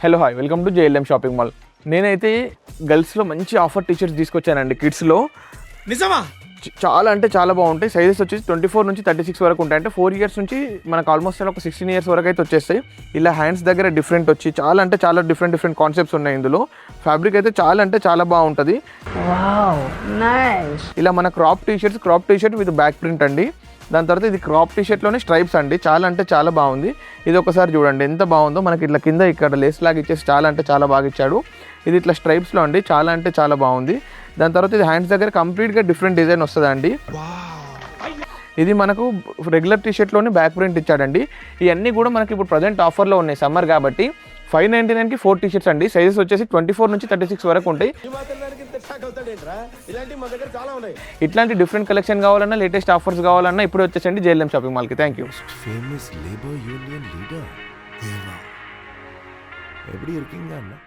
Hello hi welcome to JLM shopping mall. నేనైతే గర్ల్స్లో మంచి offer T shirts తీసుకొచ్చానండి. కిడ్స్లో నిజమా? చాలా అంటే చాలా బాగుంటాయి. సైజెస్ వచ్చేసి 24 నుంచి 36 వరకు ఉంటాయి. అంటే 4 ఇయర్స్ నుంచి మనకు ఆల్మోస్ట్ ఒక 16 ఇయర్స్ వరకు అయితే వచ్చేస్తాయి. ఇలా హ్యాండ్స్ దగ్గర డిఫరెంట్ వచ్చి చాలా అంటే చాలా డిఫరెంట్ కాన్సెప్ట్స్ ఉన్నాయి ఇందులో. ఫ్యాబ్రిక్ అయితే చాలా అంటే చాలా బాగుంటుంది. ఇలా మన crop T shirt with back print అండి. దాని తర్వాత ఇది క్రాప్ టీషర్ట్లోనే స్ట్రైప్స్ అండి. చాలా అంటే చాలా బాగుంది. ఇది ఒకసారి చూడండి ఎంత బాగుందో. మనకి ఇట్లా కింద ఇక్కడ లేస్ లాగా ఇచ్చేసి చాలా అంటే చాలా బాగా ఇచ్చాడు. ఇది ఇట్లా స్ట్రైప్స్లో అండి. చాలా అంటే చాలా బాగుంది. దాని తర్వాత ఇది హ్యాండ్స్ దగ్గర కంప్లీట్గా డిఫరెంట్ డిజైన్ వస్తుందండి. ఇది మనకు రెగ్యులర్ టీషర్ట్లోనే బ్యాక్ ప్రింట్ ఇచ్చాడండి. ఇవన్నీ కూడా మనకి ఇప్పుడు ప్రజెంట్ ఆఫర్లో ఉన్నాయి సమ్మర్ కాబట్టి. 599కి 4 టీషర్ట్స్ అండి. సైజెస్ వచ్చేసి 24 నుంచి 36 వరకు ఉంటాయి. ఇట్లాంటి డిఫరెంట్ కలెక్షన్ కావాలన్నా, లేటెస్ట్ ఆఫర్స్ కావాలన్నా ఇప్పుడు వచ్చేసండి జేఎల్ఎం షాపింగ్ మాల్కి. Thank you. Famous labour union leader Deva எப்படி இருக்கீங்க அண்ணா?